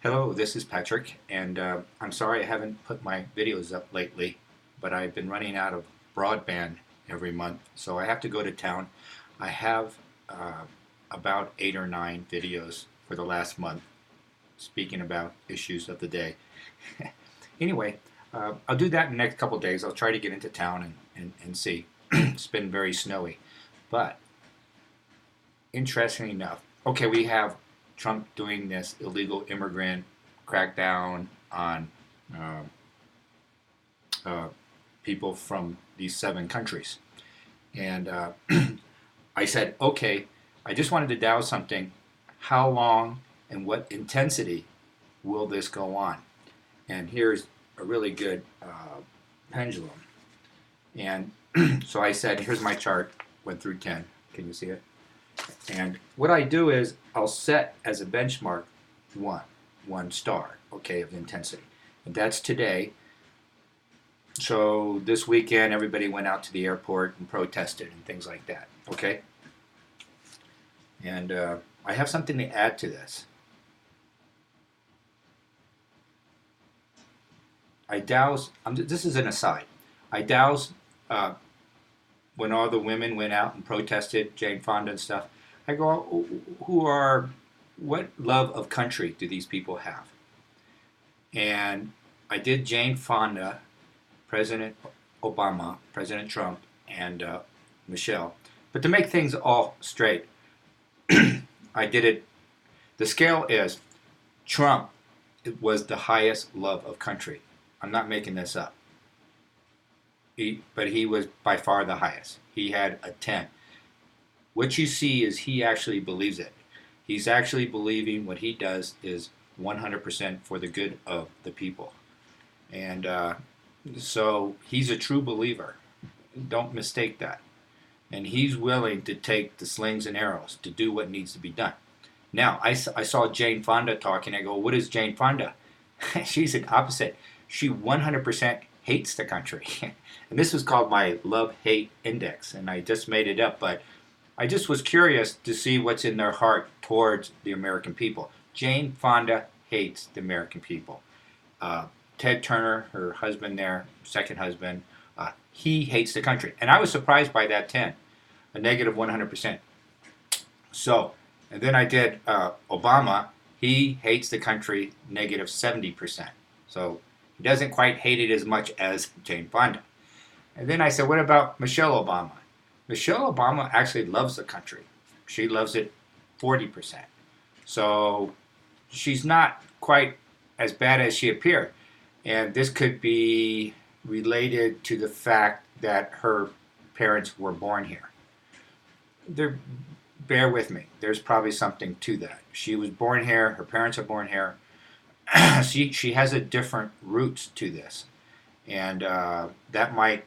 Hello, this is Patrick, and I'm sorry I haven't put my videos up lately, but I've been running out of broadband every month, so I have to go to town. I have about 8 or 9 videos for the last month speaking about issues of the day. Anyway, I'll do that in the next couple of days. I'll try to get into town and see. It's been very snowy, but interesting enough, okay, we have Trump doing this illegal immigrant crackdown on uh, uh, people from these 7 countries. And I said, okay, I just wanted to dow something. How long and what intensity will this go on? And here's a really good pendulum. And so I said, here's my chart, went through 10. Can you see it? And what I do is I'll set as a benchmark one star, okay, of intensity. And that's today. So this weekend, everybody went out to the airport and protested and things like that, okay? And I have something to add to this. This is an aside. I doused when all the women went out and protested, Jane Fonda and stuff. I go, what love of country do these people have? And I did Jane Fonda, President Obama, President Trump, and Michelle. But to make things all straight, I did it. The scale is Trump was the highest love of country. I'm not making this up. But he was by far the highest. He had a 10. What you see is he actually believes it. He's actually believing what he does is 100% for the good of the people. And so he's a true believer. Don't mistake that. And he's willing to take the slings and arrows to do what needs to be done. Now, I saw Jane Fonda talking. I go, what is Jane Fonda? She's the opposite. She 100% hates the country. And this was called my love-hate index. And I just made it up, but I just was curious to see what's in their heart towards the American people. Jane Fonda hates the American people. Ted Turner, her husband there, second husband, he hates the country. And I was surprised by that 10, a negative 100%. So, and then I did Obama. He hates the country, negative 70%. So he doesn't quite hate it as much as Jane Fonda. And then I said, what about Michelle Obama? Michelle Obama actually loves the country. She loves it 40%. So she's not quite as bad as she appeared. And this could be related to the fact that her parents were born here. Bear with me. There's probably something to that. She was born here. Her parents are born here. She has a different roots to this. And that might,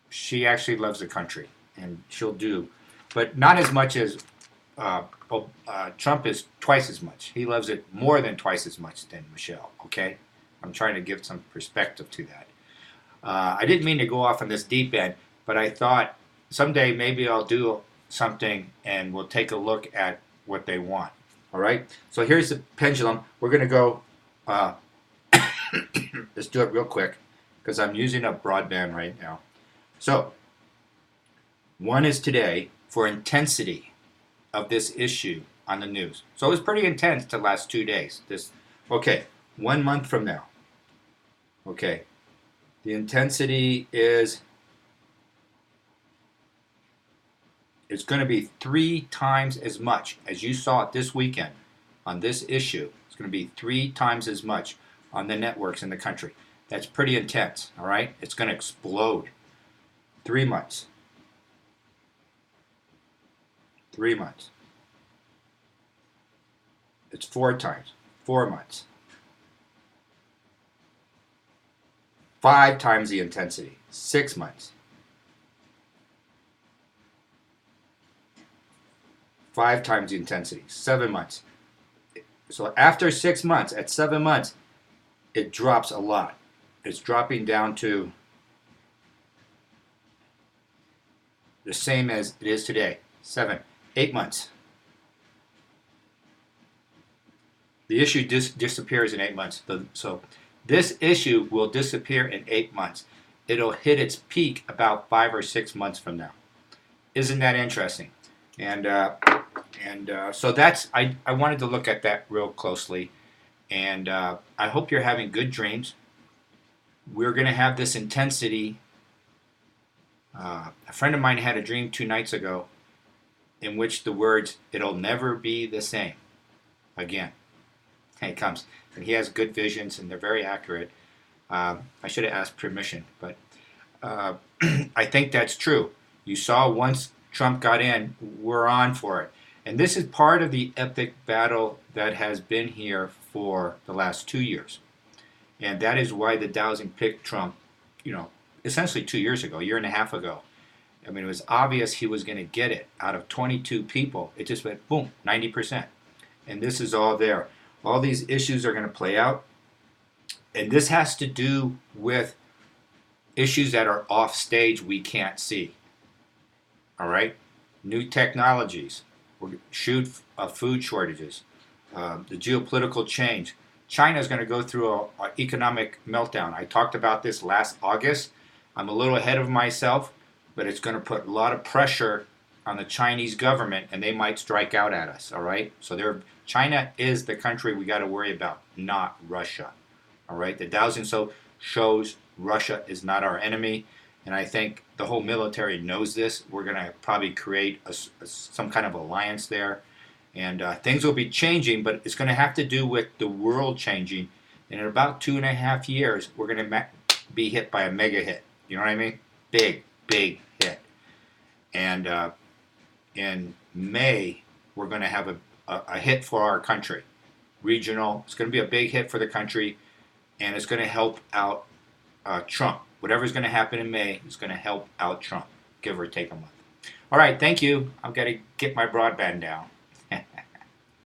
she actually loves the country. And she'll do. But not as much as Trump is twice as much. He loves it more than twice as much than Michelle, okay? I'm trying to give some perspective to that. I didn't mean to go off on this deep end, but I thought someday maybe I'll do something and we'll take a look at what they want. All right? So here's the pendulum. We're going to go, let's do it real quick because I'm using up broadband right now. So 1 is today for intensity of this issue on the news. So it was pretty intense the last 2 days. Okay, 1 month from now. Okay, the intensity is, it's going to be 3 times as much as you saw it this weekend on this issue. It's going to be 3 times as much on the networks in the country. That's pretty intense, all right? It's going to explode. 3 months. 3 months. It's 4 times. 4 months. 5 times the intensity. 6 months. 5 times the intensity. 7 months. So after 6 months, at 7 months, it drops a lot. It's dropping down to the same as it is today. 7, 8 months. The issue disappears in 8 months. So this issue will disappear in 8 months. It'll hit its peak about 5 or 6 months from now. Isn't that interesting? And so I wanted to look at that real closely. And I hope you're having good dreams. We're going to have this intensity. A friend of mine had a dream 2 nights ago in which the words, "It'll never be the same again." And it comes. And he has good visions, and they're very accurate. I should have asked permission, but I think that's true. You saw once Trump got in, we're on for it. And this is part of the epic battle that has been here for the last 2 years. And that is why the dowsing picked Trump, essentially 2 years ago, a year and a half ago. I mean, it was obvious he was going to get it. Out of 22 people, it just went boom, 90%. And this is all there. All these issues are going to play out. And this has to do with issues that are off stage we can't see. All right? New technologies, food shortages, the geopolitical change. China is going to go through an economic meltdown. I talked about this last August. I'm a little ahead of myself, but it's going to put a lot of pressure on the Chinese government, and they might strike out at us. All right? So China is the country we got to worry about, not Russia. All right? The dowsing shows Russia is not our enemy, and I think the whole military knows this. We're going to probably create some kind of alliance there, and things will be changing, but it's going to have to do with the world changing. And in about 2.5 years, we're going to be hit by a mega hit. You know what I mean? Big hit. And in May, we're going to have a hit for our country. Regional. It's going to be a big hit for the country, and it's going to help out Trump. Whatever's going to happen in May is going to help out Trump, give or take a month. All right, thank you. I've got to get my broadband down.